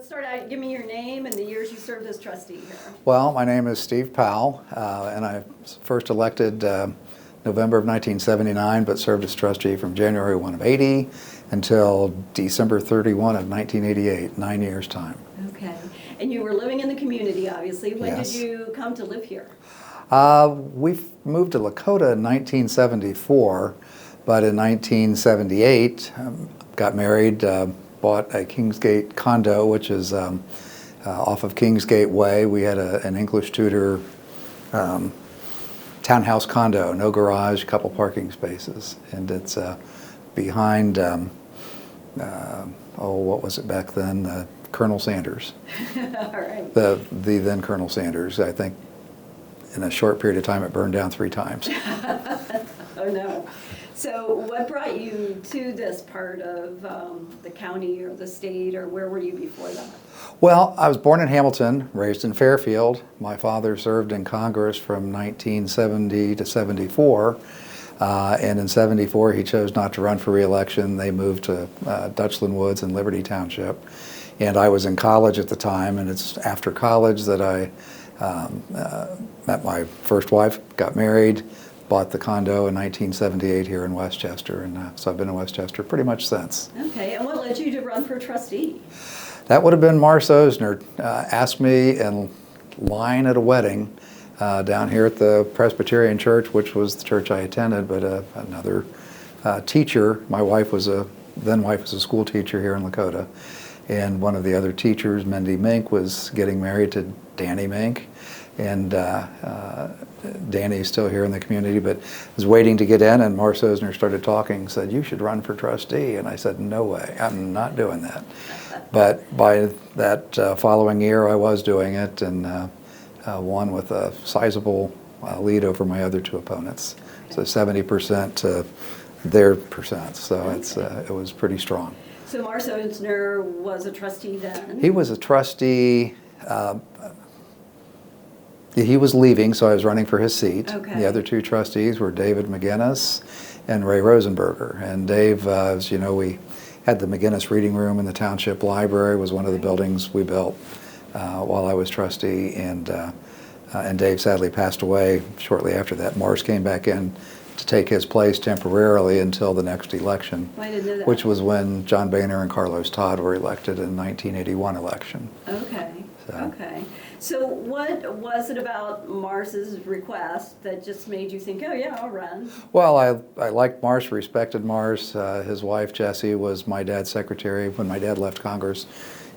let's start out. Give me your name and the years you served as trustee here. Well, my name is Steve Powell, and I was first elected November of 1979, but served as trustee from January 1 of 80 until December 31 of 1988, 9 years' time. Okay. And you were living in the community, obviously. When Yes. did you come to live here? We moved to Lakota in 1974, but in 1978, got married, bought a Kingsgate condo, which is off of Kingsgate Way. We had an English tutor townhouse condo, no garage, couple parking spaces, and it's behind, what was it back then? Colonel Sanders. All right. The then Colonel Sanders. I think in a short period of time it burned down 3 times. Oh, no. So what brought you to this part of the county or the state, or where were you before that? Well, I was born in Hamilton, raised in Fairfield. My father served in Congress from 1970 to 74. And in 74, he chose not to run for re-election. They moved to Dutchland Woods in Liberty Township. And I was in college at the time, and it's after college that I met my first wife, got married, bought the condo in 1978 here in Westchester, and so I've been in Westchester pretty much since. Okay, and what led you to run for trustee? That would have been Mars Osner. Asked me in line at a wedding down here at the Presbyterian Church, which was the church I attended, but another teacher, my wife was then wife was a school teacher here in Lakota, and one of the other teachers, Mindy Mink, was getting married to Danny Mink, and Danny's still here in the community, but was waiting to get in, and Mars Osner started talking, said, "You should run for trustee," and I said, "No way, I'm not doing that." But by that following year, I was doing it, and won with a sizable lead over my other 2 opponents. So 70% to their percent, so it was pretty strong. So Mars Osner was a trustee then? He was a trustee. He was leaving, so I was running for his seat. Okay. The other 2 trustees were David McGinnis and Ray Rosenberger. And Dave, as you know, we had the McGinnis Reading Room in the Township Library, was one of the buildings we built while I was trustee, and Dave sadly passed away shortly after that. Mars came back in to take his place temporarily until the next election, I didn't know that. which was when John Boehner and Carlos Todd were elected in the 1981 election. Okay, So. okay. So what was it about Mars's request that just made you think, oh yeah, I'll run? Well, I liked Mars, respected Mars. His wife, Jessie, was my dad's secretary. When my dad left Congress,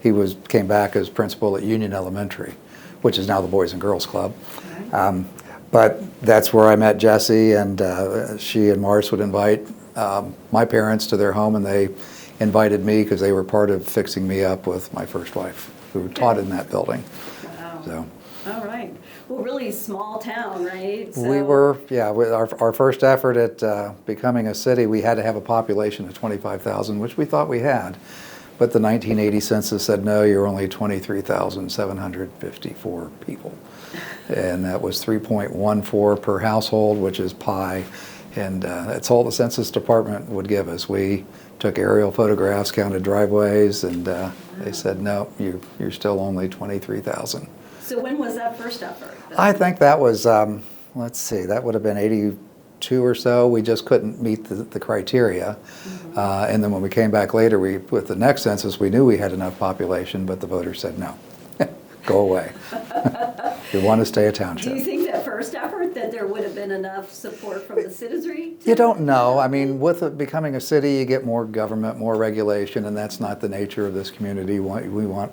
he came back as principal at Union Elementary, which is now the Boys and Girls Club. Okay. But that's where I met Jessie, and she and Mars would invite my parents to their home, and they invited me because they were part of fixing me up with my first wife, who taught in that building. Wow. So. All right. Well, really small town, right? So, We were, yeah, with our first effort at becoming a city, we had to have a population of 25,000, which we thought we had. But the 1980 census said, no, you're only 23,754 people. And that was 3.14 per household, which is pi. And that's all the Census Department would give us. We took aerial photographs, counted driveways, and they said, no, you're still only 23,000. So when was that first effort? I think that was, let's see, that would have been 82 or so. We just couldn't meet the criteria. Mm-hmm. And then when we came back later, with the next census, we knew we had enough population, but the voters said, no, go away. We want to stay a township. Do you think that first effort that there would have been enough support from the citizenry? You don't know. I mean, with it becoming a city, you get more government, more regulation, and that's not the nature of this community. We want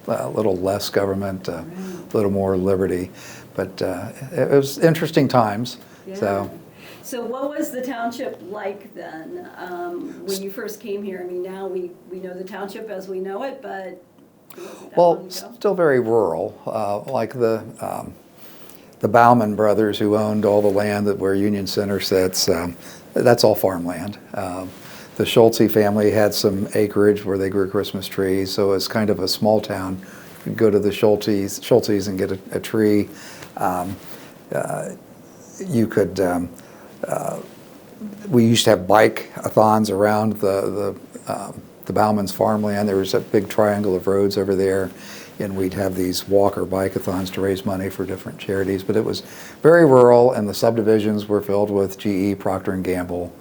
a little less government, a little more liberty. But it was interesting times. Yeah. So what was the township like then when you first came here? I mean, now we know the township as we know it, but it wasn't that long Well, ago. still very rural, like the Bauman brothers who owned all the land where Union Center sits. That's all farmland. The Schulte family had some acreage where they grew Christmas trees, so it's kind of a small town. You could go to the Schultes and get a tree. You could. We used to have bike-a-thons around the the Bauman's farmland. There was a big triangle of roads over there, and we'd have these walk or bike-a-thons to raise money for different charities. But it was very rural, and the subdivisions were filled with GE, Procter & Gamble,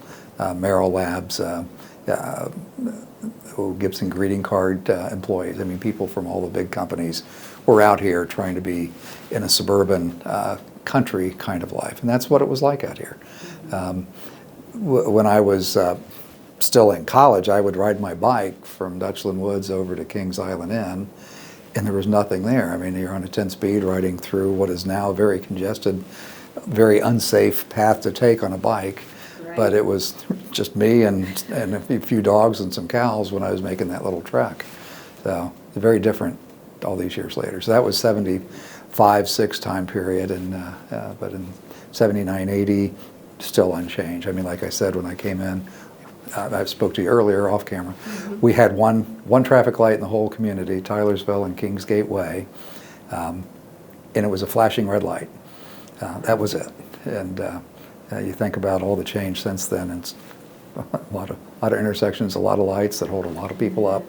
Merrill Labs, Gibson greeting card employees. I mean, people from all the big companies were out here trying to be in a suburban country kind of life, and that's what it was like out here. When I was still in college, I would ride my bike from Dutchland Woods over to Kings Island Inn, and there was nothing there. I mean, you're on a 10-speed riding through what is now a very congested, very unsafe path to take on a bike. Right. But it was just me and a few dogs and some cows when I was making that little trek. So it's very different all these years later. So that was 75, 6 time period, and but in 79, 80, still unchanged. I mean, like I said, when I came in, I spoke to you earlier off camera, we had one traffic light in the whole community, Tylersville and Kingsgate Way, and it was a flashing red light. That was it. And you think about all the change since then, and it's a lot of intersections, a lot of lights that hold a lot of people up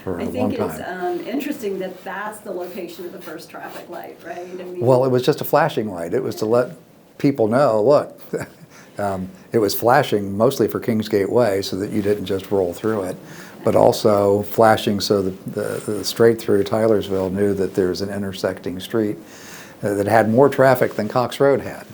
for a long time. I think it's interesting that that's the location of the first traffic light, right? I mean, well, it was just a flashing light. It was to let people know, look, it was flashing mostly for Kingsgate Way so that you didn't just roll through it, but also flashing so the straight through Tylersville knew that there's an intersecting street that had more traffic than Cox Road had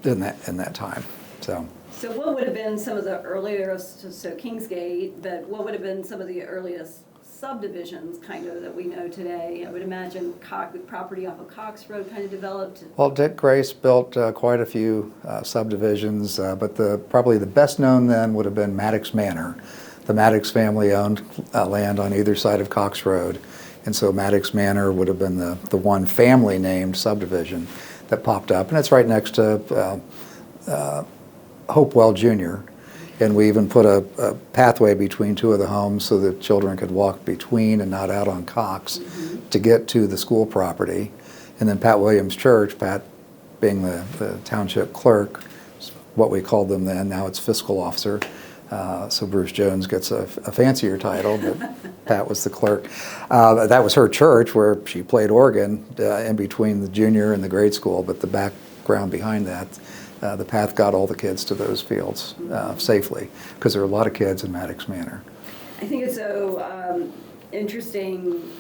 in that time. So what would have been some of the earlier, so Kingsgate, but what would have been some of the earliest subdivisions kind of that we know today? I would imagine the property off of Cox Road kind of developed. Well, Dick Grace built quite a few subdivisions, but probably the best known then would have been Maddox Manor. The Maddox family owned land on either side of Cox Road, and so Maddox Manor would have been the one family named subdivision that popped up, and it's right next to Hopewell Jr., and we even put a pathway between 2 of the homes so that children could walk between and not out on Cox to get to the school property. And then Pat Williams Church, Pat being the township clerk, what we called them then, now it's fiscal officer. So Bruce Jones gets a fancier title, but Pat was the clerk. That was her church where she played organ in between the junior and the grade school, but the background behind that, the path got all the kids to those fields safely, because there were a lot of kids in Maddox Manor. I think it's so interesting,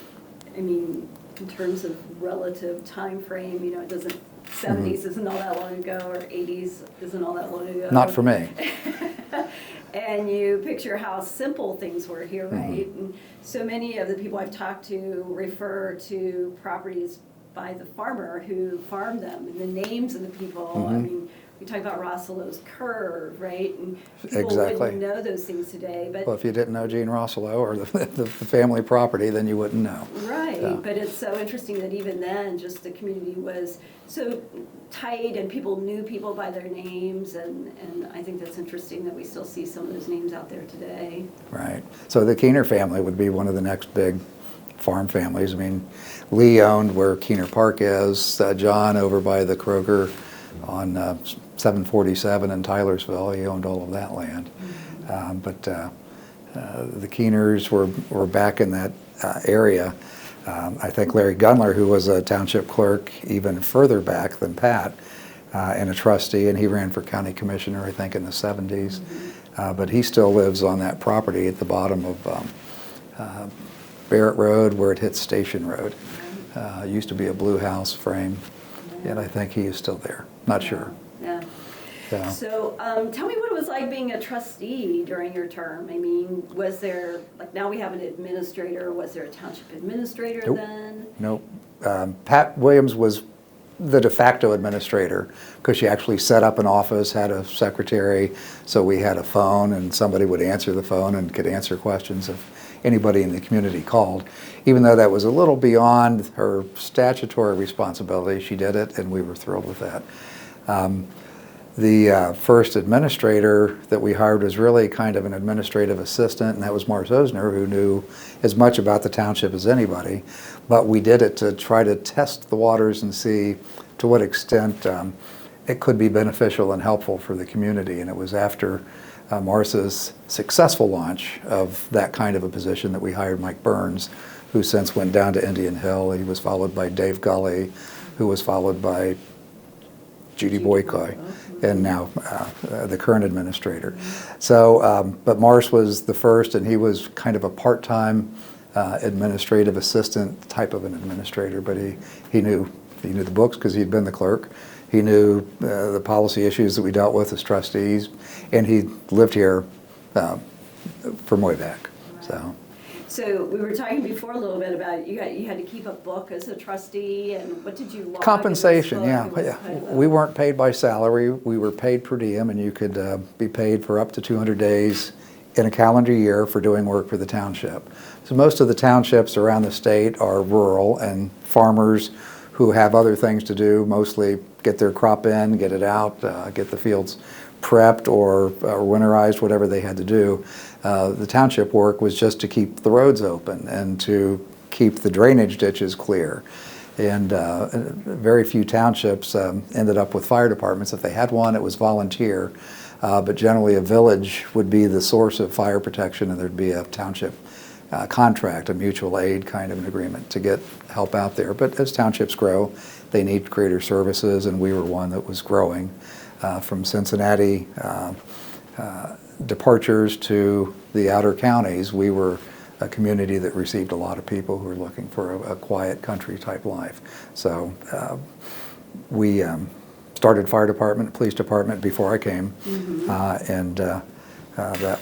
I mean, in terms of relative time frame, you know, it doesn't, 70s isn't all that long ago, or 80s isn't all that long ago. Not for me. And you picture how simple things were here, right? And so many of the people I've talked to refer to properties by the farmer who farmed them, and the names of the people. I mean, we talk about Rosselow's Curve, right? And people wouldn't know those things today. But well, if you didn't know Gene Rossellow or the family property, then you wouldn't know. Right, but it's so interesting that even then, just the community was so tight, and people knew people by their names, and I think that's interesting that we still see some of those names out there today. Right. So the Keener family would be one of the next big farm families. I mean, Lee owned where Keener Park is, John over by the Kroger on 747 in Tylersville, he owned all of that land. But the Keeners were back in that area. I think Larry Gunler, who was a township clerk even further back than Pat, and a trustee, and he ran for county commissioner, I think, in the 70s. But he still lives on that property at the bottom of Barrett Road, where it hits Station Road. Used to be a blue house frame, and I think he is still there. Not sure. Yeah. So tell me what it was like being a trustee during your term. I mean, was there, like now we have an administrator, was there a township administrator then? Nope. Pat Williams was the de facto administrator, because she actually set up an office, had a secretary, so we had a phone and somebody would answer the phone and could answer questions if anybody in the community called. Even though that was a little beyond her statutory responsibility, she did it, and we were thrilled with that. The first administrator that we hired was really kind of an administrative assistant, and that was Mars Osner, who knew as much about the township as anybody. But we did it to try to test the waters and see to what extent it could be beneficial and helpful for the community. And it was after Marsa's successful launch of that kind of a position that we hired Mike Burns, who since went down to Indian Hill. He was followed by Dave Gully, who was followed by Judy Boykoy, and now the current administrator. So, but Mars was the first, and he was kind of a part-time administrative assistant type of an administrator, but he knew the books because he'd been the clerk. He knew the policy issues that we dealt with as trustees, and he lived here from way back. Right. So we were talking before a little bit about you had to keep a book as a trustee, and what did you log? Compensation, yeah. Kind of we weren't paid by salary. We were paid per diem, and you could be paid for up to 200 days in a calendar year for doing work for the township. So most of the townships around the state are rural, and farmers who have other things to do mostly get their crop in, get it out, get the fields prepped or winterized, whatever they had to do. The township work was just to keep the roads open and to keep the drainage ditches clear. And very few townships ended up with fire departments. If they had one, it was volunteer. But generally a village would be the source of fire protection, and there'd be a township contract, a mutual aid kind of an agreement to get help out there. But as townships grow, they need greater services, and we were one that was growing. From Cincinnati departures to the outer counties, we were a community that received a lot of people who were looking for a quiet country type life. So we started fire department, police department before I came, and that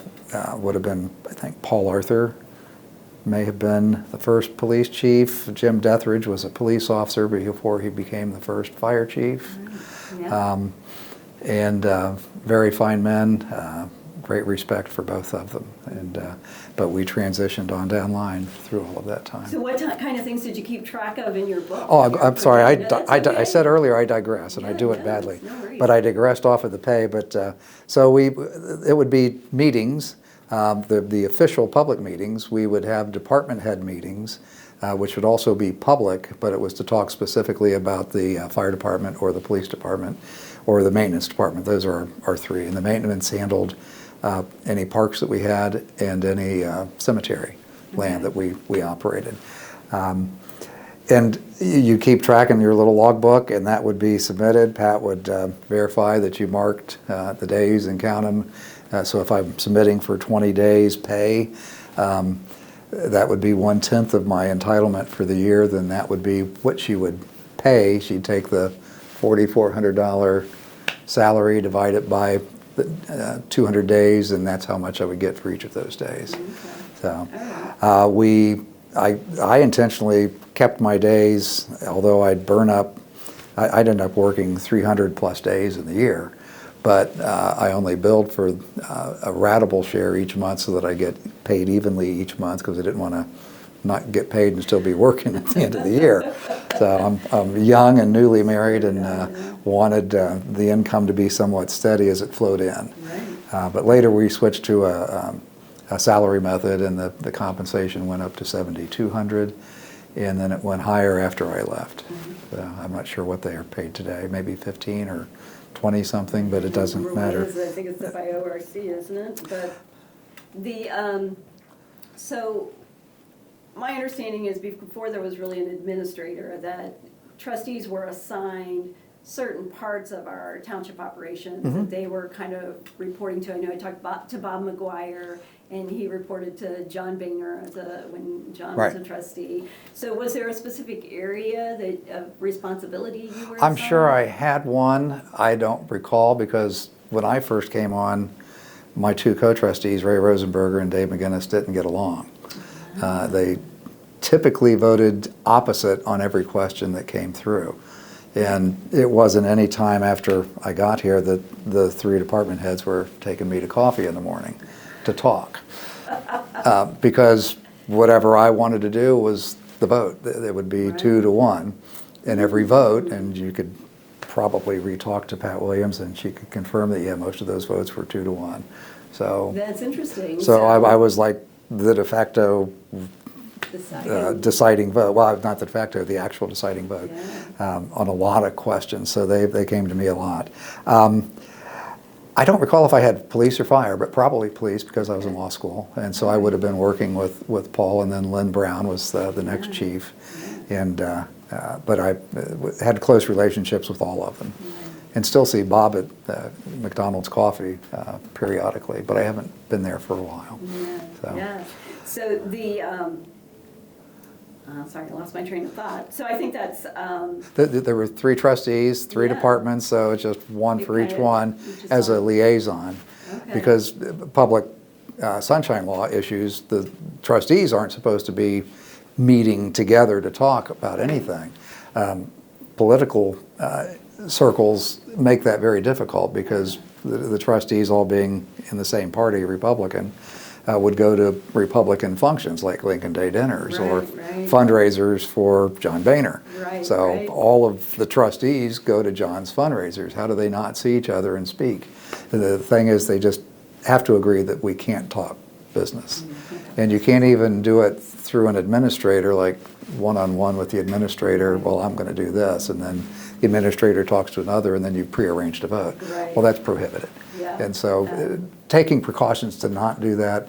would have been, I think, Paul Arthur may have been the first police chief. Jim Deathridge was a police officer before he became the first fire chief. Yeah. And very fine men, great respect for both of them. And but we transitioned on down line through all of that time. So what kind of things did you keep track of in your book? Oh, I'm sorry. I I said earlier I digress, and I do it badly. But I digressed off of the pay. But so it would be meetings, the official public meetings. We would have department head meetings, which would also be public, but it was to talk specifically about the fire department or the police department or the maintenance department. Those are our three. And the maintenance handled any parks that we had and any cemetery land that we operated. And you keep track in your little logbook, and that would be submitted. Pat would verify that you marked the days and count them. So if I'm submitting for 20 days pay, that would be 1/10 of my entitlement for the year. Then that would be what she would pay. She'd take the $4,400 salary, divide it by 200 days, and that's how much I would get for each of those days. Okay. So I intentionally kept my days, although I'd end up working 300 plus days in the year, but I only billed for a ratable share each month so that I get paid evenly each month, because I didn't want to not get paid and still be working at the end of the year. So I'm young and newly married, and wanted the income to be somewhat steady as it flowed in. Right. But later we switched to a salary method, and the compensation went up to $7,200, and then it went higher after I left. So I'm not sure what they are paid today, maybe 15 or 20 something, but it doesn't matter. I think it's by ORC, isn't it? But so my understanding is before there was really an administrator, that trustees were assigned certain parts of our township operations that they were kind of reporting to. I know I talked to Bob McGuire, and he reported to John Boehner when John was a trustee. So was there a specific area of responsibility you were assigned? I'm sure I had one. I don't recall, because when I first came on, my two co-trustees, Ray Rosenberger and Dave McGinnis, didn't get along. They typically voted opposite on every question that came through. And it wasn't any time after I got here that the three department heads were taking me to coffee in the morning to talk. Because whatever I wanted to do was the vote. It would be 2-1 in every vote, and you could probably re-talk to Pat Williams, and she could confirm that, yeah, most of those votes were 2-1. So that's interesting. So I was like the de facto deciding vote. Well, not the de facto, the actual deciding vote on a lot of questions. So they came to me a lot. I don't recall if I had police or fire, but probably police because I was in law school. And so I would have been working with Paul, and then Lynn Brown was the next chief. And, but I had close relationships with all of them. And still see Bob at McDonald's Coffee periodically, but I haven't been there for a while. Yeah. So the, sorry, I lost my train of thought. So I think that's. There were 3 trustees, 3 departments, so it's just one for each one as a liaison. Okay. Because public sunshine law issues, the trustees aren't supposed to be meeting together to talk about anything. Political circles make that very difficult because the trustees, all being in the same party, Republican, would go to Republican functions like Lincoln Day dinners or fundraisers for John Boehner. So all of the trustees go to John's fundraisers. How do they not see each other and speak? The thing is, they just have to agree that we can't talk business. And you can't even do it through an administrator, like one-on-one with the administrator. Well, I'm going to do this, and then the administrator talks to another, and then you prearranged a vote. Well, that's prohibited. And so taking precautions to not do that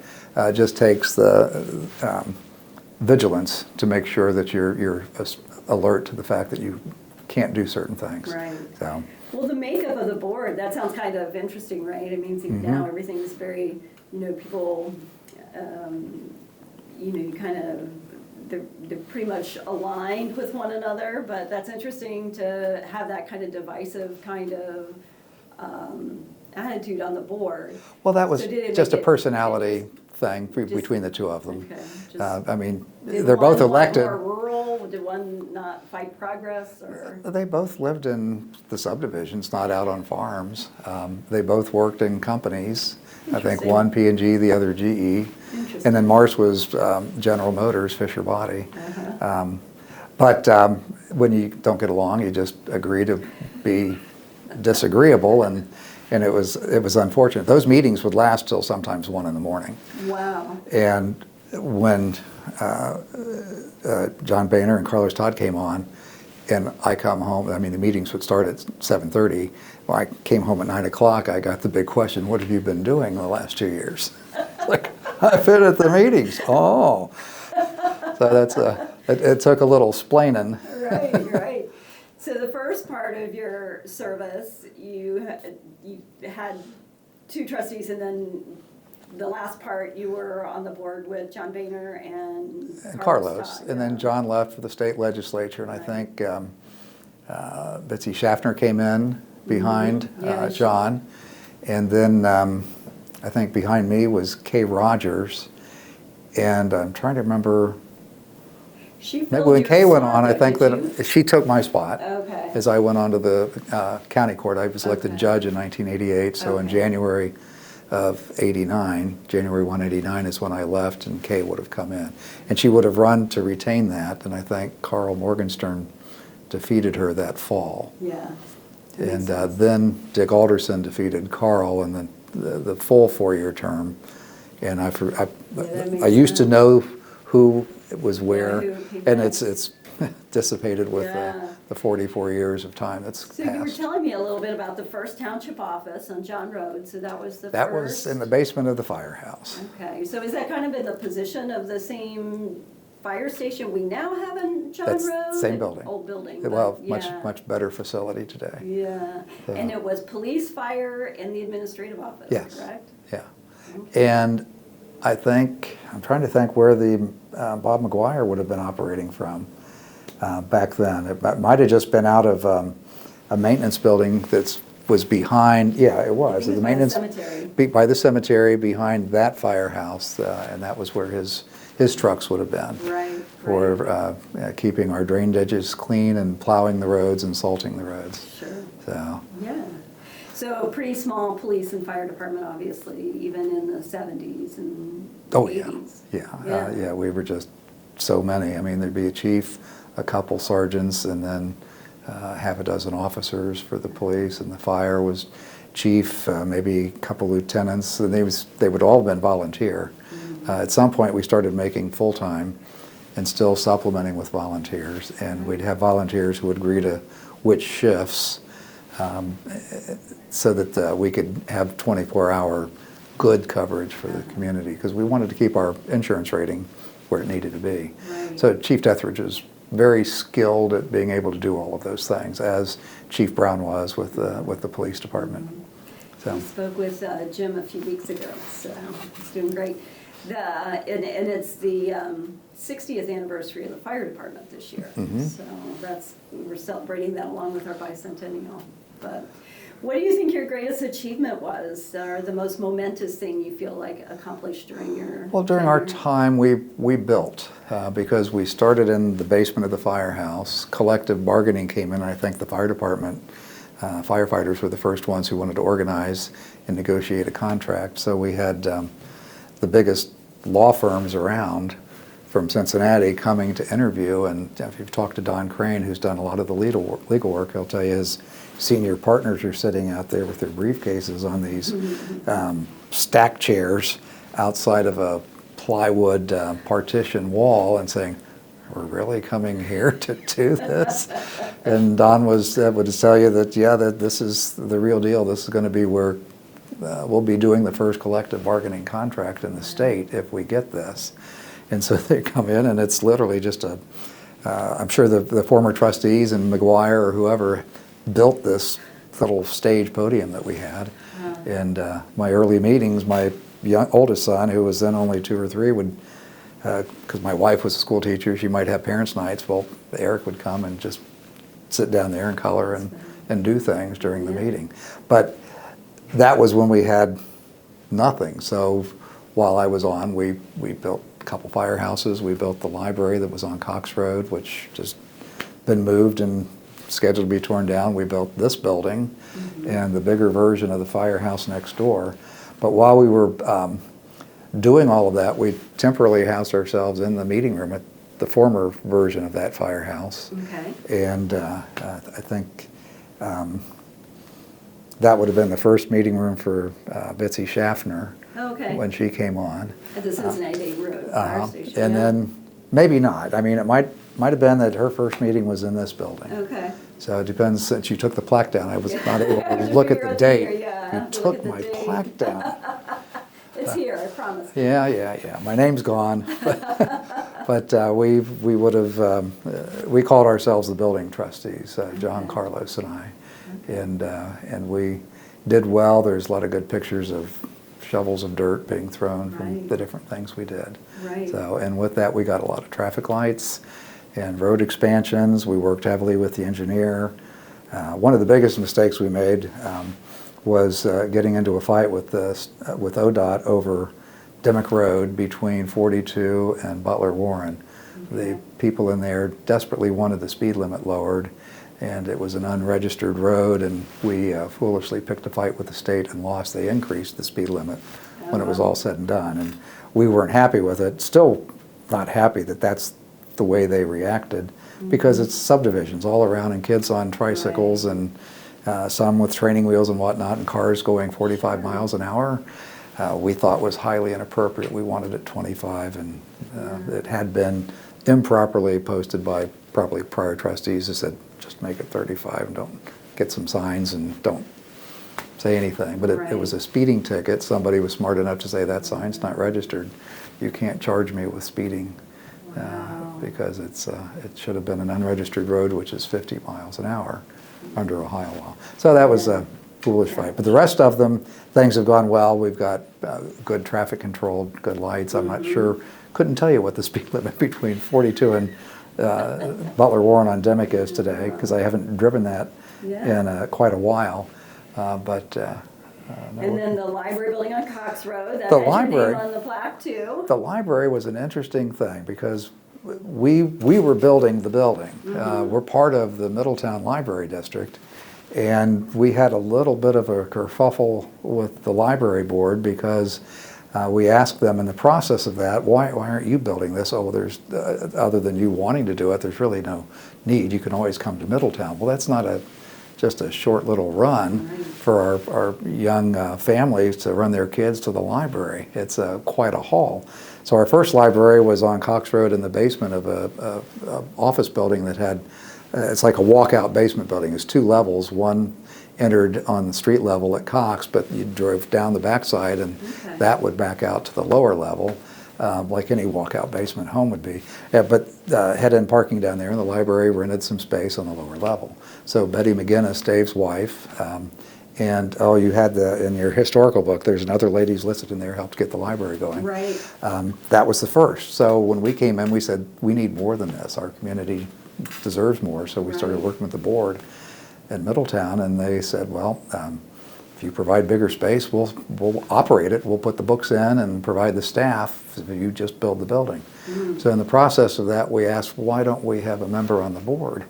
just takes the vigilance to make sure that you're alert to the fact that you can't do certain things. So. Well, the makeup of the board, that sounds kind of interesting, right? I mean, now everything is very, people, you kind of, they're pretty much aligned with one another, but that's interesting to have that kind of divisive kind of attitude on the board. Well, that was just a personality thing between the 2 of them. I mean, they're both elected. Did one more rural? Did one not fight progress? Or? They both lived in the subdivisions, not out on farms. They both worked in companies. I think one P&G, the other GE. And then Mars was General Motors, Fisher Body. But when you don't get along, you just agree to be disagreeable, and it was unfortunate. Those meetings would last till sometimes 1 in the morning. Wow. And when John Boehner and Carlos Todd came on, and I come home, I mean, the meetings would start at 7:30. When I came home at 9 o'clock, I got the big question, what have you been doing the last 2 years? Like, I've been at the meetings. Oh. So that's it took a little splaining. Right. So the first part of your service, you had 2 trustees, and then the last part you were on the board with John Boehner and Carlos. Todd, And then John left for the state legislature, and I think Betsy Schaffner came in behind John. And then I think behind me was Kay Rogers. And I'm trying to remember, maybe when Kay went on, I think that she took my spot as I went on to the county court. I was elected judge in 1988, so in January of 89, January 1, 89 is when I left, and Kay would have come in. And she would have run to retain that, and I think Carl Morgenstern defeated her that fall. And then Dick Alderson defeated Carl in the full 4-year term. And I used to know who was where, and it's dissipated with the 44 years of time that's passed. So you were telling me a little bit about the first township office on John Road, so that was the first? That was in the basement of the firehouse. Okay, so is that kind of in the position of the same fire station we now have in John That's Road? Same building. Old building. Well, much better facility today. So. And it was police, fire, and the administrative office, correct? Yeah. And I think, I'm trying to think where the Bob McGuire would have been operating from back then. It might have just been out of a maintenance building that was behind, it was. The maintenance, by the cemetery. By the cemetery behind that firehouse, and that was where his trucks would have been. For keeping our drain ditches clean and plowing the roads and salting the roads. So. So pretty small police and fire department, obviously, even in the 70s and 80s. Yeah, we were just so many. I mean, there'd be a chief, a couple sergeants, and then half a dozen officers for the police, and the fire was chief, maybe a couple lieutenants, and they would all have been volunteer. At some point, we started making full-time and still supplementing with volunteers, and we'd have volunteers who would agree to which shifts. so that we could have 24-hour good coverage for the community, because we wanted to keep our insurance rating where it needed to be. Right. So Chief Deathridge is very skilled at being able to do all of those things, as Chief Brown was with the police department. So. I spoke with Jim a few weeks ago, so he's doing great. And it's the 60th anniversary of the fire department this year. Mm-hmm. So we're celebrating that along with our bicentennial. But what do you think your greatest achievement was, or the most momentous thing you feel like accomplished during your Well, during our tenure? time, we built, because we started in the basement of the firehouse. Collective bargaining came in, and I think the fire department, firefighters were the first ones who wanted to organize and negotiate a contract. So we had the biggest law firms around from Cincinnati coming to interview, and if you've talked to Don Crane, who's done a lot of the legal work, he'll tell you his senior partners are sitting out there with their briefcases on these stack chairs outside of a plywood partition wall and saying, "We're really coming here to do this?" And Don would tell you that, yeah, that this is the real deal. This is going to be where we'll be doing the first collective bargaining contract in the state if we get this. And so they come in, and it's literally just I'm sure the former trustees and McGuire or whoever built this little stage podium that we had. And my early meetings, my oldest son, who was then only 2 or 3, would, because my wife was a school teacher, she might have parents' nights. Well, Eric would come and just sit down there and color and do things during the meeting. But that was when we had nothing. So while I was on, we built a couple firehouses. We built the library that was on Cox Road, which just been moved and scheduled to be torn down. We built this building and the bigger version of the firehouse next door. But while we were doing all of that, we temporarily housed ourselves in the meeting room at the former version of that firehouse. Okay. And I think that would have been the first meeting room for Betsy Schaffner Okay. when she came on. At the Cincinnati Road Fire Station. And yeah. then maybe not. I mean, it might have been that her first meeting was in this building. Okay. So it depends. Since you took the plaque down, I was not able to You look at figure the out date. the year, yeah. You Look took at the my date. plaque down. It's here, I promise. Yeah. My name's gone. But we would have, we called ourselves the building trustees, John, Carlos, and I. And we did well. There's a lot of good pictures of shovels of dirt being thrown from Right. the different things we did. Right. So, and with that, we got a lot of traffic lights and road expansions. We worked heavily with the engineer. One of the biggest mistakes we made was getting into a fight with ODOT over Dimmock Road between 42 and Butler Warren. Okay. The people in there desperately wanted the speed limit lowered, and it was an unregistered road, and we foolishly picked a fight with the state and lost. They increased the speed limit when it was all said and done, and we weren't happy with it. Still not happy that that's the way they reacted, because it's subdivisions all around and kids on tricycles and some with training wheels and whatnot, and cars going 45 miles an hour. We thought was highly inappropriate. We wanted it 25, and it had been improperly posted by probably prior trustees who said, just make it 35 and don't get some signs and don't say anything. But it was a speeding ticket. Somebody was smart enough to say, that sign's not registered. You can't charge me with speeding. Because it should have been an unregistered road, which is 50 miles an hour under Ohio law. So that was a foolish fight. But the rest of them, things have gone well. We've got good traffic control, good lights. I'm not sure, couldn't tell you what the speed limit between 42 and Butler Warren on Dimmock is today, because I haven't driven that in quite a while. And then the library building on Cox Road, that The had your library. name on the plaque too. The library was an interesting thing, because we were building the building. We're part of the Middletown Library District, and we had a little bit of a kerfuffle with the library board, because we asked them in the process of that, why aren't you building this? Oh, there's other than you wanting to do it, there's really no need. You can always come to Middletown. Well, that's not just a short little run for our young families to run their kids to the library. It's quite a haul. So our first library was on Cox Road in the basement of a office building that had, it's like a walkout basement building. It's 2 levels, one entered on the street level at Cox, but you drove down the backside and that would back out to the lower level, like any walkout basement home would be. Yeah, but head-in parking down there, and the library rented some space on the lower level. So Betty McGinnis, Dave's wife, and you had in your historical book, there's another lady who's listed in there, helped get the library going. Right. That was the first. So when we came in, we said, we need more than this. Our community deserves more. So we started working with the board in Middletown, and they said, well, if you provide bigger space, we'll operate it. We'll put the books in and provide the staff. You just build the building. So in the process of that, we asked, why don't we have a member on the board?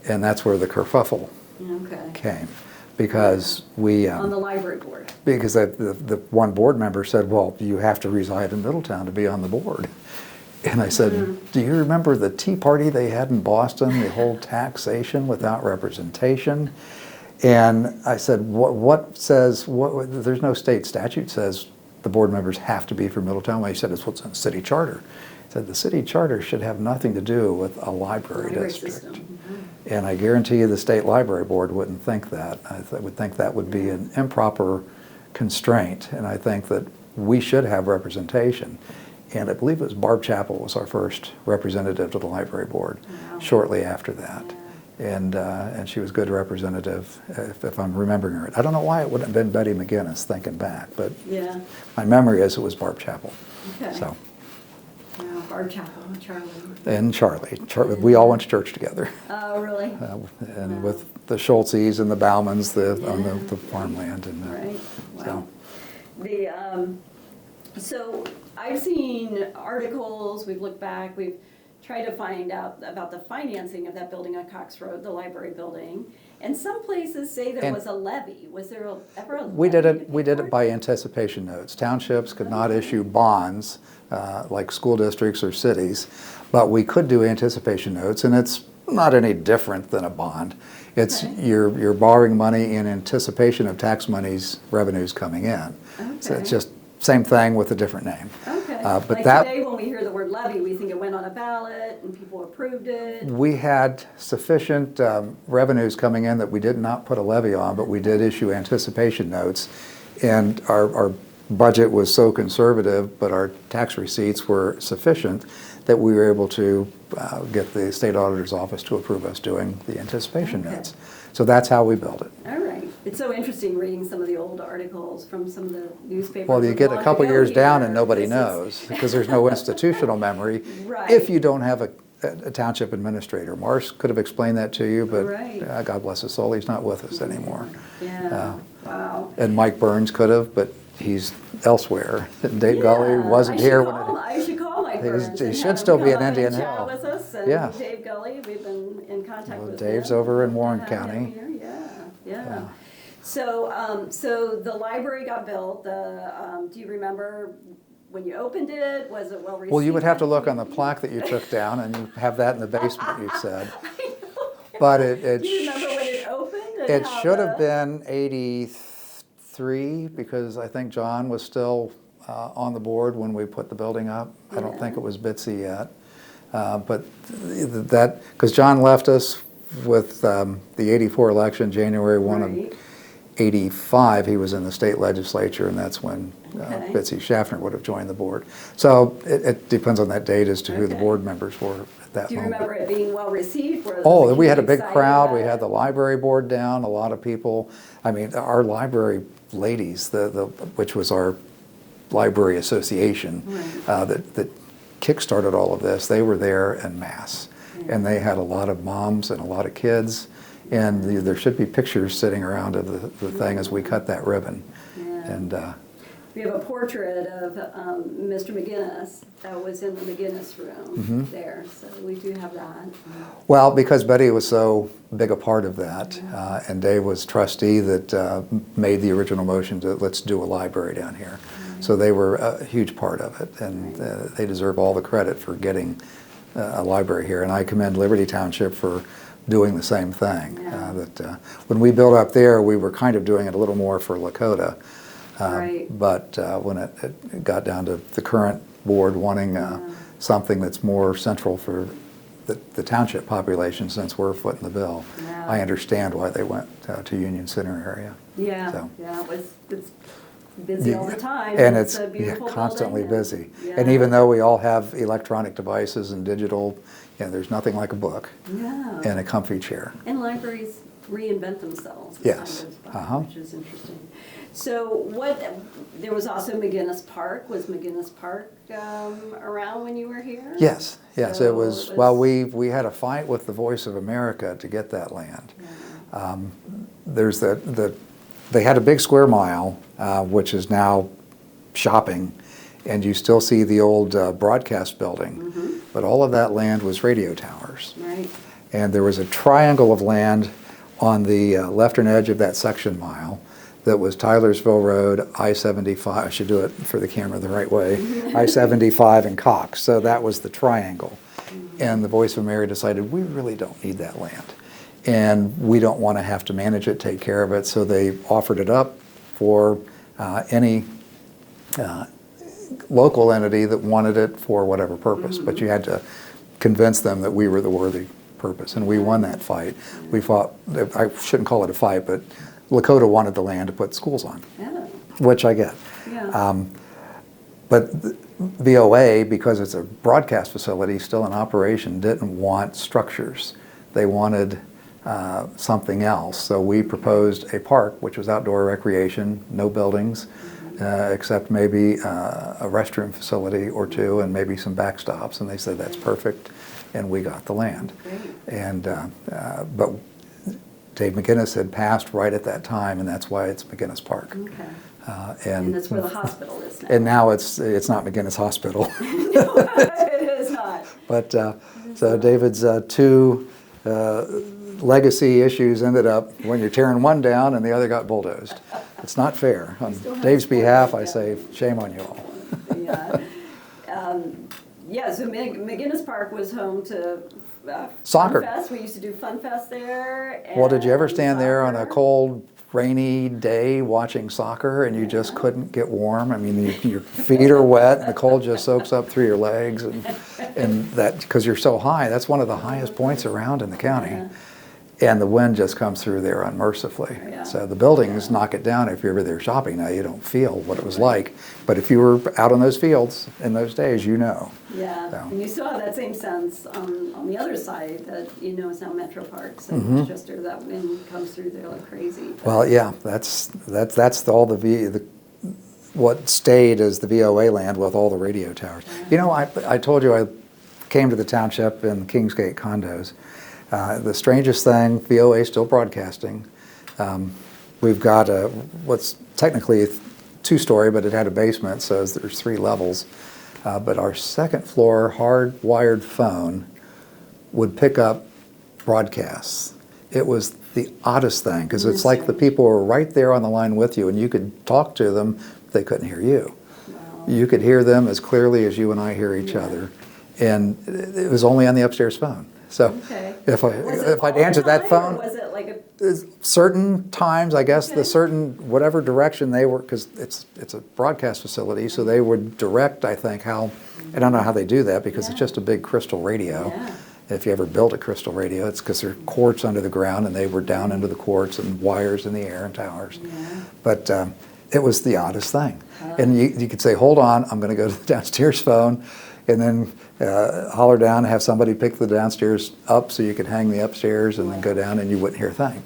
And that's where the kerfuffle came. Because we... on the library board. Because the one board member said, well, you have to reside in Middletown to be on the board. And I said, do you remember the Tea Party they had in Boston, the whole taxation without representation? And I said, what says, there's no state statute says the board members have to be from Middletown. Well, he said, it's what's in the city charter. He said, the city charter should have nothing to do with a library district. And I guarantee you the state library board wouldn't think that. I would think that would be an improper constraint. And I think that we should have representation. And I believe it was Barb Chappell was our first representative to the library board shortly after that. And she was a good representative, if I'm remembering right. I don't know why it wouldn't have been Betty McGinnis, thinking back, but my memory is it was Barb Chappell. So. Barb Chappell, Charlie. And Charlie. We all went to church together. Oh, really? And with the Schultzes and the Baumans on the farmland. And, right. Wow. So I've seen articles, we've looked back, we've tried to find out about the financing of that building on Cox Road, the library building. And some places say there was a levy. Was there ever a levy? We did it by anticipation notes. Townships could not issue bonds like school districts or cities, but we could do anticipation notes, and it's not any different than a bond. It's you're borrowing money in anticipation of tax money's revenues coming in. So it's just same thing with a different name. But like today when we hear the word levy, we think it went on a ballot and people approved it. We had sufficient revenues coming in that we did not put a levy on, but we did issue anticipation notes. And our budget was so conservative, but our tax receipts were sufficient that we were able to get the state auditor's office to approve us doing the anticipation notes. So that's how we built it. All right. It's so interesting reading some of the old articles from some of the newspapers. Well, you get a couple years down and nobody knows because there's no institutional memory if you don't have a township administrator. Mars could have explained that to you, but God bless his soul, he's not with us anymore. Wow. And Mike Burns could have, but he's elsewhere. Dave Gully wasn't here when I should call Mike Burns. He should still be in Indian Hill. With us and Dave Gully, we've been in contact with Dave's him. over in Warren County. Yeah. So the library got built. Do you remember when you opened it? Was it well received? Well, you would have to look on the plaque that you took down, and you have that in the basement, you said. I know. But do you remember when it opened? It should have been 83 because I think John was still on the board when we put the building up. I don't think it was Bitsy yet. But that, because John left us with the 84 election, January 1 of 85, he was in the state legislature, and that's when Bitsy Schaffner would have joined the board. So it depends on that date as to who the board members were at that moment. Do you remember it being well received? We had a big crowd. We had the library board down, a lot of people. I mean, our library ladies, which was our library association that kickstarted all of this, they were there en masse. And they had a lot of moms and a lot of kids. And there should be pictures sitting around of the thing as we cut that ribbon. And we have a portrait of Mr. McGinnis that was in the McGinnis room there. So we do have that. Well, because Betty was so big a part of that, and Dave was trustee that made the original motion to let's do a library down here. So they were a huge part of it, and they deserve all the credit for getting a library here. And I commend Liberty Township for doing the same thing. When we built up there, we were kind of doing it a little more for Lakota. But when it got down to the current board wanting something that's more central for the township population, since we're footing the bill. Yeah. I understand why they went to Union Center area. Yeah, So. yeah, it's busy all the time. And it's a beautiful constantly building, busy. yeah. And even though we all have electronic devices and digital, there's nothing like a book Yeah. and a comfy chair. And libraries reinvent themselves as Yes. time goes by, Uh-huh. which is interesting. So there was also McGinnis Park. Was McGinnis Park around when you were here? Yes, So it was, well, we had a fight with the Voice of America to get that land. Yeah. There's they had a big square mile, which is now shopping, and you still see the old broadcast building. Mm-hmm. But all of that land was radio towers. Right. And there was a triangle of land on the left-hand edge of that section mile that was Tylersville Road, I-75, I should do it for the camera the right way, I-75 and Cox. So that was the triangle. And the Voice of America decided, we really don't need that land. And we don't want to have to manage it, take care of it. So they offered it up for any local entity that wanted it for whatever purpose. But you had to convince them that we were the worthy purpose. And we won that fight. We fought, I shouldn't call it a fight, but Lakota wanted the land to put schools on, Yeah. which I get. Yeah. But VOA, because it's a broadcast facility still in operation, didn't want structures. They wanted something else. So we proposed a park, which was outdoor recreation, no buildings, except maybe a restroom facility or two and maybe some backstops. And they said, that's perfect. And we got the land. Great. And but Dave McGinnis had passed right at that time, and that's why it's McGinnis Park. Okay. And that's where the hospital is now. And now it's not McGinnis Hospital. No, it is not. But so David's two legacy issues ended up when you're tearing one down and the other got bulldozed. It's not fair. On still have Dave's sports behalf, like I that. say shame on you all. Yeah, so McGinnis Park was home to Soccer. Fun Fest. We used to do Fun Fest there. Well, did you ever and stand there on a soccer. cold, rainy day watching soccer and you just couldn't get warm? I mean, your feet are wet and the cold just soaks up through your legs, and that, because you're so high, that's one of the highest points around in the county. Yeah. And the wind just comes through there unmercifully. Yeah. So the buildings knock it down. If you're ever there shopping now, you don't feel what it was like. But if you were out on those fields in those days, you know. Yeah, So. and you still have that same sense on the other side that is now Metro Park. So it's just that wind comes through there like crazy. But Well, yeah, that's all what stayed as the VOA land with all the radio towers. You know, I told you I came to the township in Kingsgate condos. The strangest thing, VOA is still broadcasting. We've got what's technically a two-story, but it had a basement, so there's 3 levels. But our second floor hardwired phone would pick up broadcasts. It was the oddest thing, because it's like the people were right there on the line with you, and you could talk to them, but they couldn't hear you. wow. You could hear them as clearly as you and I hear each other. And it was only on the upstairs phone. So Okay. if Was it I'd all the answered that time, or phone, was it like a certain times, I guess, Okay. the certain, whatever direction they were, because it's a broadcast facility, so they would direct, I think, how, I don't know how they do that, because it's Yeah. just a big crystal radio. Yeah. If you ever built a crystal radio, it's because there are quartz under the ground, and they were down into the quartz and wires in the air and towers. Yeah. But it was the oddest thing. And you could say, hold on, I'm going to go to the downstairs phone, and then holler down and have somebody pick the downstairs up so you could hang the upstairs and then go down and you wouldn't hear a thing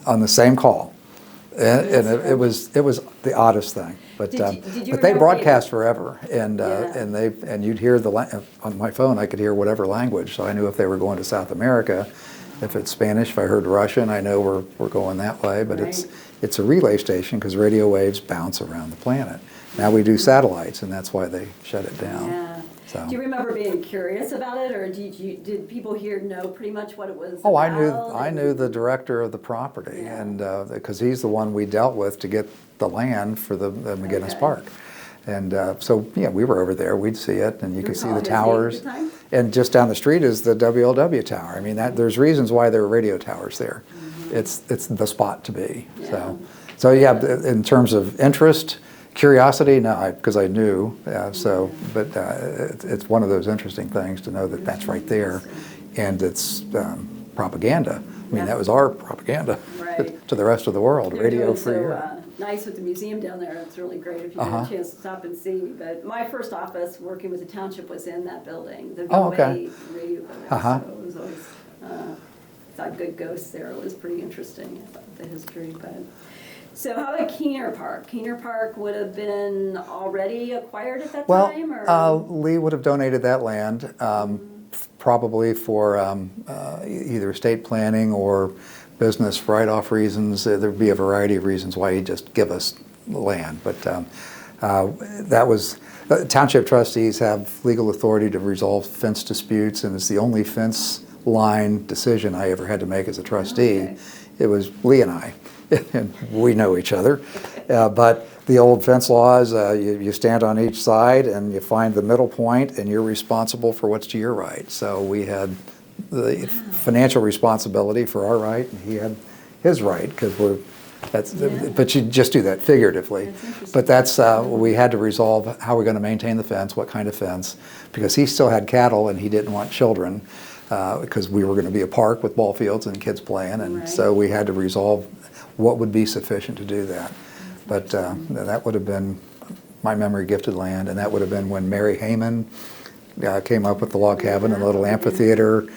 on the same call. And it was the oddest thing. But Did you but they remember broadcast forever, and Yeah. and you'd hear on my phone I could hear whatever language, so I knew if they were going to South America. If it's Spanish, if I heard Russian, I know we're going that way. But Right. it's a relay station because radio waves bounce around the planet. Now we do satellites, and that's why they shut it down. Yeah. So. Do you remember being curious about it, or did people here know pretty much what it was? Oh, about? I knew the director of the property, Yeah. and because he's the one we dealt with to get the land for the McGinnis Okay. Park. And so, yeah, we were over there, we'd see it, and you could see the Recall his name towers. at the time? And just down the street is the WLW tower. I mean, there's reasons why there are radio towers there. It's the spot to be. Yeah. So yeah, in terms of interest, Curiosity, no, because I knew. But it's one of those interesting things to know that that's right there, and it's propaganda. I mean, that was our propaganda Right. to the rest of the world. They're Radio doing for a so year. nice with the museum down there. It's really great if you get a chance to stop and see. But my first office working with the township was in that building, the Okay. radio building. Uh-huh. So it was always thought good ghosts there. It was pretty interesting about the history. But so how about Keener Park? Keener Park would have been already acquired at that time, or Lee would have donated that land, probably for either estate planning or business write-off reasons. There'd be a variety of reasons why he'd just give us the land. But that was, township trustees have legal authority to resolve fence disputes, and it's the only fence line decision I ever had to make as a trustee. Okay. It was Lee and I, and we know each other. But the old fence laws, you stand on each side and you find the middle point, and you're responsible for what's to your right. So we had the financial responsibility for our right, and he had his right, because but you just do that figuratively. But that's, we had to resolve how we're going to maintain the fence, what kind of fence, because he still had cattle and he didn't want children, because we were going to be a park with ball fields and kids playing, and so we had to resolve what would be sufficient to do that. But that would have been my memory gifted land, and that would have been when Mary Heyman came up with the log cabin and the little amphitheater.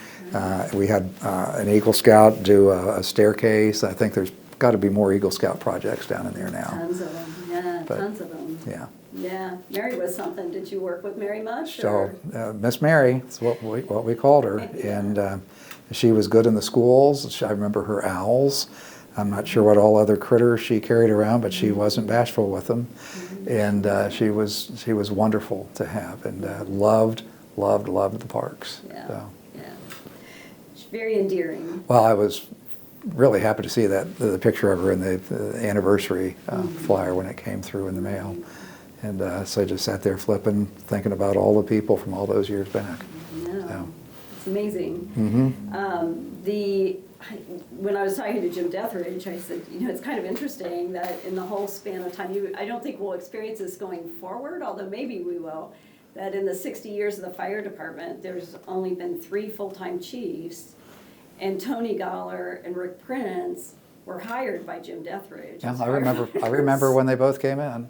We had an Eagle Scout do a staircase. I think there's got to be more Eagle Scout projects down in there now. Tons of them, tons of them. Yeah. Yeah, Mary was something. Did you work with Mary much? So Miss Mary, that's what we called her, and she was good in the schools. I remember her owls. I'm not sure what all other critters she carried around, but she wasn't bashful with them, and she was wonderful to have, and loved the parks. Yeah, So. yeah. She's very endearing. Well, I was really happy to see the picture of her in the anniversary flyer when it came through in the mail. And so I just sat there flipping, thinking about all the people from all those years back. Yeah, So. it's amazing. When I was talking to Jim Deathridge, I said, it's kind of interesting that in the whole span of time, I don't think we'll experience this going forward, although maybe we will, that in the 60 years of the fire department, there's only been 3 full-time chiefs, and Tony Goller and Rick Prince were hired by Jim Deathridge. Yeah, I remember when they both came in.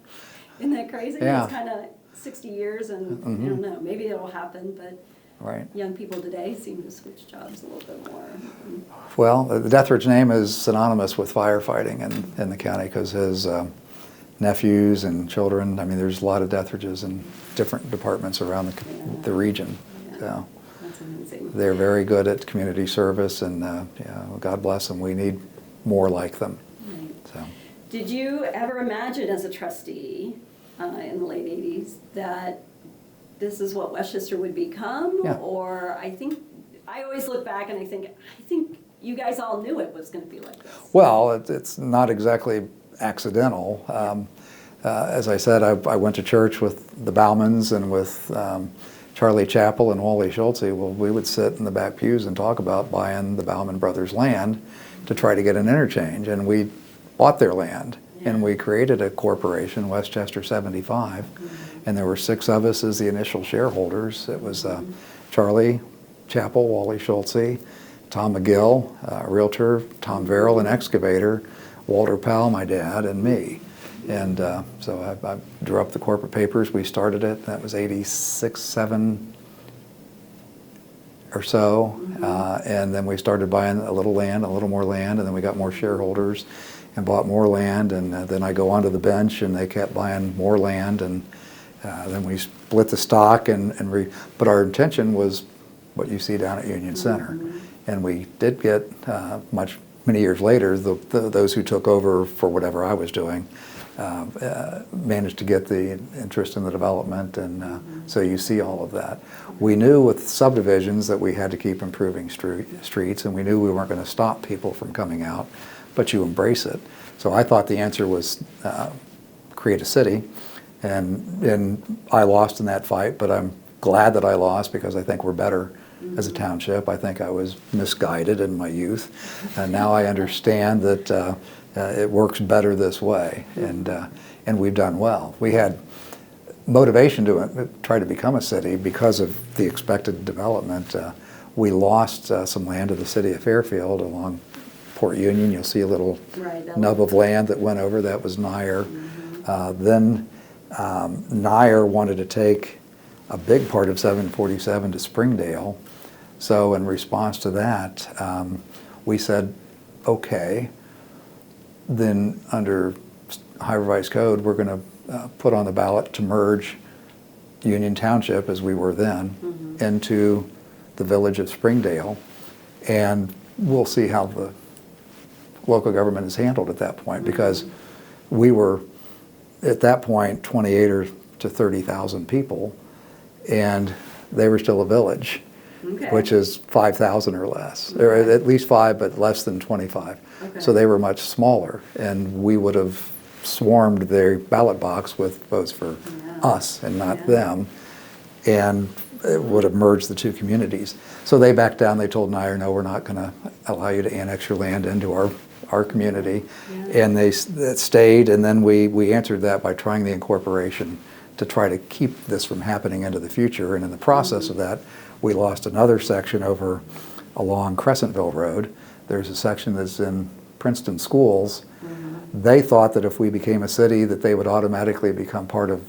Isn't that crazy? Yeah. It's kind of 60 years, and I don't know, maybe it'll happen, but Right. young people today seem to switch jobs a little bit more. Well, the Deathridge name is synonymous with firefighting in the county, because his nephews and children, I mean, there's a lot of Deathridges in different departments around the region. Yeah. So That's amazing. they're very good at community service, and God bless them. We need more like them. Right. So. Did you ever imagine as a trustee in the late 80s that this is what Westchester would become? Yeah. Or I always look back and I think you guys all knew it was going to be like this. Well, it's not exactly accidental. As I said, I went to church with the Baumans and with Charlie Chappell and Wally Schultze. Well, we would sit in the back pews and talk about buying the Bauman brothers' land to try to get an interchange, and we bought their land. And we created a corporation, Westchester 75, and there were 6 of us as the initial shareholders. It was Charlie Chappell, Wally Schultze, Tom McGill, a realtor, Tom Verrill, an excavator, Walter Powell, my dad, and me. And so I drew up the corporate papers. We started it. That was 86, 7 or so. And then we started buying a little more land, and then we got more shareholders and bought more land, and then I go onto the bench, and they kept buying more land, and then we split the stock, but our intention was what you see down at Union Center. And we did get, many years later, those who took over for whatever I was doing managed to get the interest in the development, and so you see all of that. We knew with subdivisions that we had to keep improving streets, and we knew we weren't going to stop people from coming out, but you embrace it. So I thought the answer was create a city, and I lost in that fight, but I'm glad that I lost, because I think we're better as a township. I think I was misguided in my youth, and now I understand that it works better this way. And and we've done well. We had motivation to try to become a city because of the expected development. We lost some land to the city of Fairfield along Port Union. You'll see a little nub of land that went over. That was Nyer. Then Nyer wanted to take a big part of 747 to Springdale. So in response to that, we said, okay, then under High Revised Code, we're going to put on the ballot to merge Union Township, as we were then, into the village of Springdale. And we'll see how the local government is handled at that point, because we were, at that point, 28 or to 30,000 people, and they were still a village, which is 5,000 or less, or at least 5, but less than 25. So they were much smaller, and we would have swarmed their ballot box with votes for us and not them, and it would have merged the two communities. So they backed down. They told Nyer, no, we're not going to allow you to annex your land into our community. And they stayed, and then we answered that by trying the incorporation to try to keep this from happening into the future. And in the process of that, we lost another section over along Crescentville Road. There's a section that's in Princeton schools. They thought that if we became a city that they would automatically become part of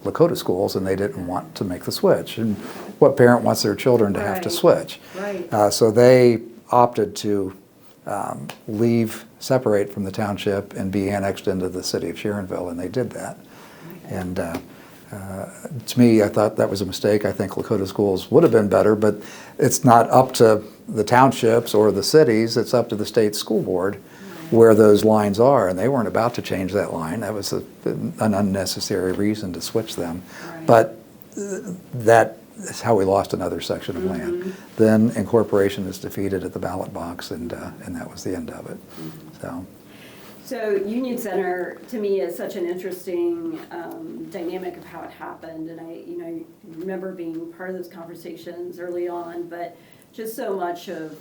Lakota schools, and they didn't want to make the switch. And what parent wants their children to have to switch? So they opted to separate from the township and be annexed into the city of Sharonville, and they did that. And to me, I thought that was a mistake. I think Lakota schools would have been better, but it's not up to the townships or the cities, it's up to the state school board where those lines are, and they weren't about to change that line. That was an unnecessary reason to switch them. But that is how we lost another section of land. Then incorporation is defeated at the ballot box, and that was the end of it. So Union Center, to me, is such an interesting dynamic of how it happened, and I remember being part of those conversations early on, but just so much of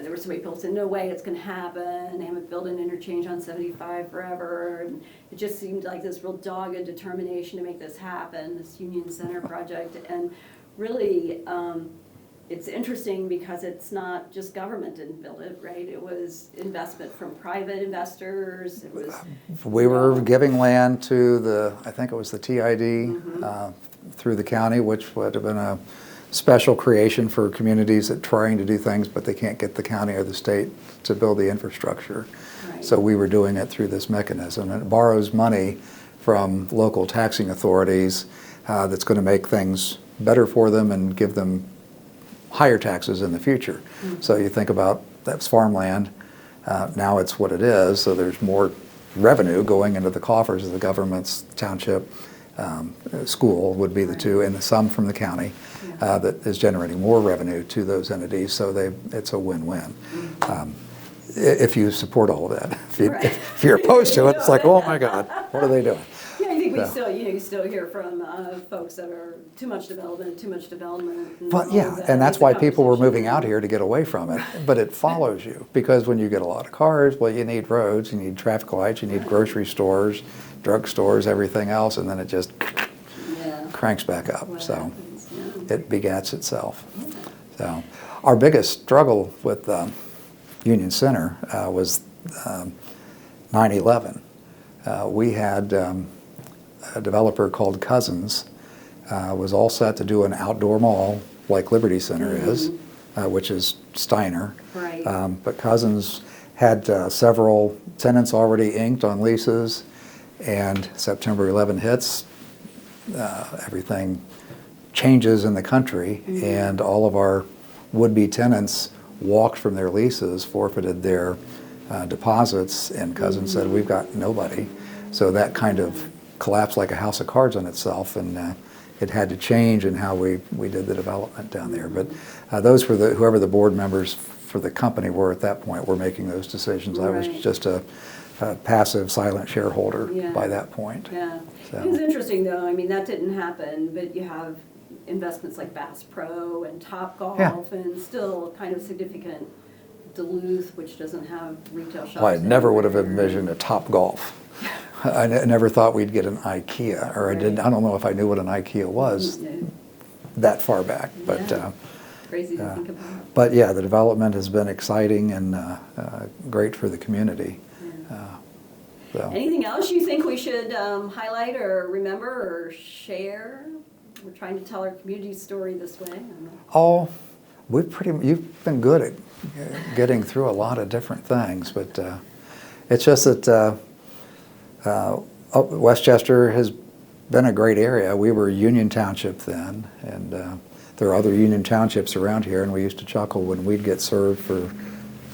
there were so many people saying, no way it's going to happen, they haven't built an interchange on 75 forever, and it just seemed like this real dogged determination to make this happen, this Union Center project. And really, it's interesting because it's not just government didn't build it, right? It was investment from private investors. It was, we were giving land to I think it was the TID through the county, which would have been a special creation for communities that trying to do things, but they can't get the county or the state to build the infrastructure. So we were doing it through this mechanism. And it borrows money from local taxing authorities that's going to make things better for them and give them higher taxes in the future. So you think about that's farmland. Now it's what it is, so there's more revenue going into the coffers of the government's township. School would be the two, and some from the county that is generating more revenue to those entities, so it's a win-win. If you support all of that. If you're opposed to it, it's like, oh my God, what are they doing? Yeah, I think we still, you still hear from folks that are too much development. But and that's why people were moving out here to get away from it. But it follows you, because when you get a lot of cars, well, you need roads, you need traffic lights, you need grocery stores, drugstores, everything else, and then it just cranks back up. So it begats itself. So our biggest struggle with Union Center was 9/11. We had a developer called Cousins, was all set to do an outdoor mall like Liberty Center is, which is Steiner. But Cousins had several tenants already inked on leases, and September 11 hits, everything changes in the country, and all of our would-be tenants walked from their leases, forfeited their deposits, and Cousins said, we've got nobody. So that kind of collapsed like a house of cards on itself, and it had to change in how we did the development down there. But those were whoever the board members for the company were at that point were making those decisions. I was just a passive, silent shareholder by that point. So. It was interesting though, I mean, that didn't happen, but you have investments like Bass Pro and Topgolf and still kind of significant Duluth, which doesn't have retail shops. Well, I never would have envisioned a Topgolf I never thought we'd get an IKEA, or I don't know if I knew what an IKEA was that far back, but. Yeah. Crazy to think about. But yeah, the development has been exciting and great for the community. So. Anything else you think we should highlight or remember or share? We're trying to tell our community story this way. I don't know. Oh, you've been good at getting through a lot of different things, but it's just that Westchester has been a great area. We were Union Township then, and there are other Union Townships around here, and we used to chuckle when we'd get served for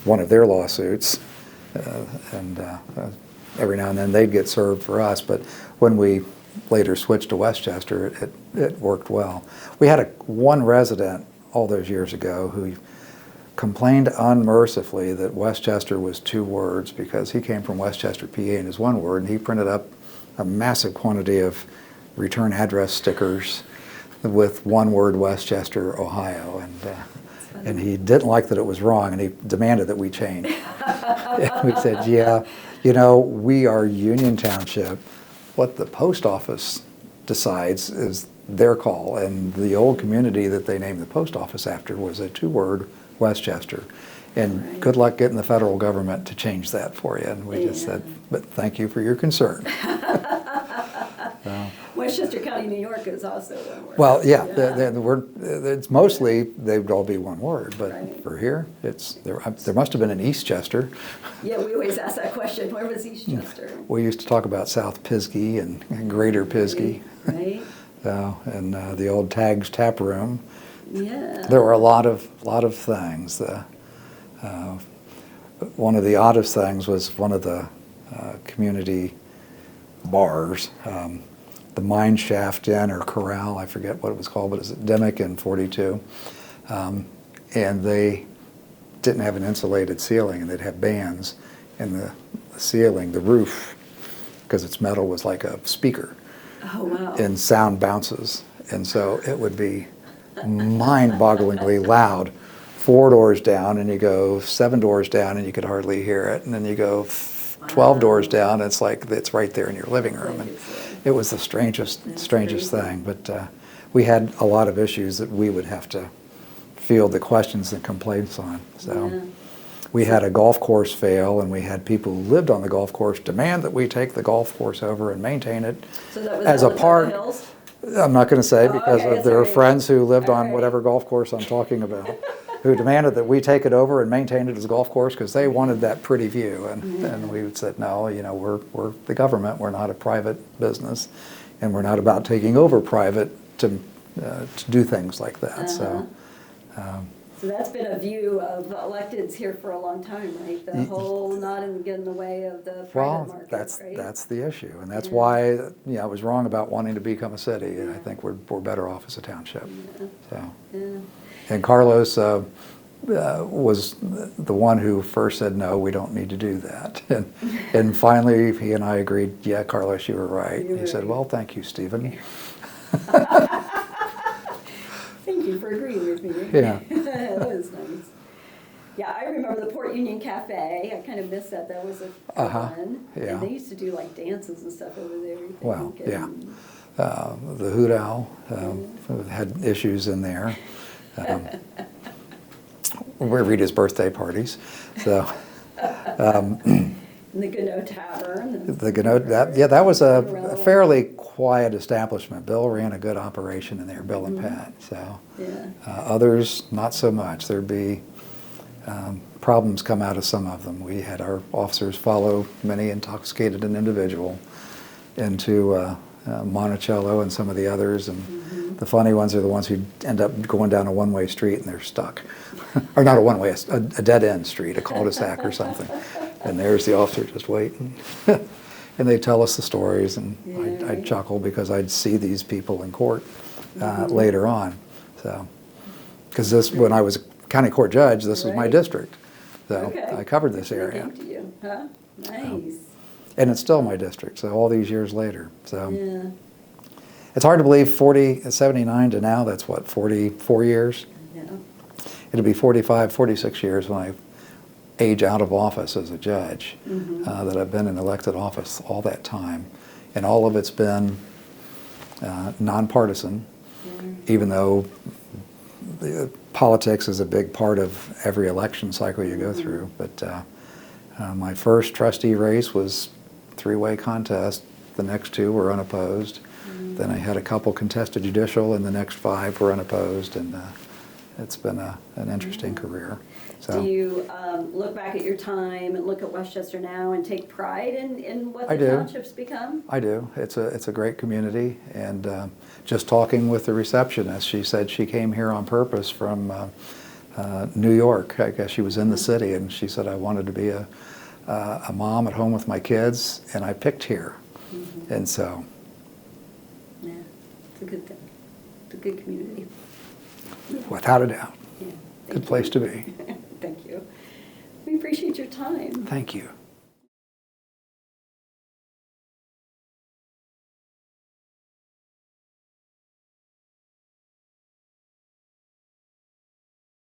one of their lawsuits, and every now and then they'd get served for us, but when we later switched to Westchester, it worked well. We had one resident all those years ago who complained unmercifully that Westchester was 2 words because he came from Westchester, PA, and is 1 word, and he printed up a massive quantity of return address stickers with 1 word Westchester, Ohio, and he didn't like that it was wrong, and he demanded that we change. And we said, yeah, we are Union Township. What the post office decides is their call, and the old community that they named the post office after was a 2-word Westchester. And right. Good luck getting the federal government to change that for you. And we just said, but thank you for your concern. Westchester County, New York is also 1 word. Well, yeah. The word, it's mostly, they would all be 1 word, but right. for here, there must have been an Eastchester. Yeah, we always ask that question. Where was Eastchester? We used to talk about South Pisgah and Greater Pisgah. Right. And the old Tag's Tap Room. Yeah. There were a lot of things. One of the oddest things was one of the community bars, the Mine Shaft Inn or Corral, I forget what it was called, but it's at Dimmock and 42. And they didn't have an insulated ceiling, and they'd have bands, and the ceiling, the roof, because it's metal, was like a speaker. Oh, wow. And sound bounces. And so it would be mind-bogglingly loud. 4 doors down, and you go 7 doors down, and you could hardly hear it. And then you go 12 doors down, and it's like it's right there in your living room. And it was the strangest thing. But we had a lot of issues that we would have to field the questions and complaints on. So. Yeah. We had a golf course fail, and we had people who lived on the golf course demand that we take the golf course over and maintain it so that was as a park. Hills? I'm not going to say because okay, there are right. friends who lived all on right. whatever golf course I'm talking about who demanded that we take it over and maintain it as a golf course because they wanted that pretty view. And we said, no, we're the government. We're not a private business, and we're not about taking over private to do things like that. So that's been a view of electeds here for a long time, right? The whole not get in the way of the private market, right? That's the issue, and that's why I was wrong about wanting to become a city. And I think we're better off as a township. So, and Carlos was the one who first said, no, we don't need to do that. And finally, he and I agreed, yeah, Carlos, you were right. He said, well, thank you, Stephen. Thank you for agreeing with me. Yeah. That was nice. Yeah, I remember the Port Union Cafe. I kind of miss that. That was a fun. Yeah. And they used to do like dances and stuff over there. Well, yeah. The Hoot Owl had issues in there. Rita's birthday parties. So. And the Gannot Tavern. The Gannot, that was a fairly quiet establishment. Bill ran a good operation in there, Bill and Pat. So others, not so much. There'd be problems come out of some of them. We had our officers follow many intoxicated an individual into Monticello and some of the others, and the funny ones are the ones who end up going down a one-way street and they're stuck. Or not a one-way, a dead-end street, a cul-de-sac or something. And there's the officer just waiting. And they tell us the stories, and I'd chuckle because I'd see these people in court later on. So, because when I was county court judge, this was my district. So I covered this area. Came to you, huh? Nice. And it's still my district, so all these years later. So it's hard to believe 79 to now, that's what, 44 years? Yeah. It'll be 45, 46 years when I age out of office as a judge, that I've been in elected office all that time. And all of it's been nonpartisan, even though politics is a big part of every election cycle you go through. But my first trustee race was three-way contest. The next two were unopposed. Then I had a couple contested judicial, and the next 5 were unopposed. And it's been an interesting career. So, do you look back at your time and look at Westchester now and take pride in what I the do. township's become? I do. It's a great community, and just talking with the receptionist, she said she came here on purpose from New York. I guess she was in the city, and she said, I wanted to be a mom at home with my kids, and I picked here. And so, yeah, it's a good thing. It's a good community. without a doubt, Yeah, good place to be. Thank you. We appreciate your time. Thank you.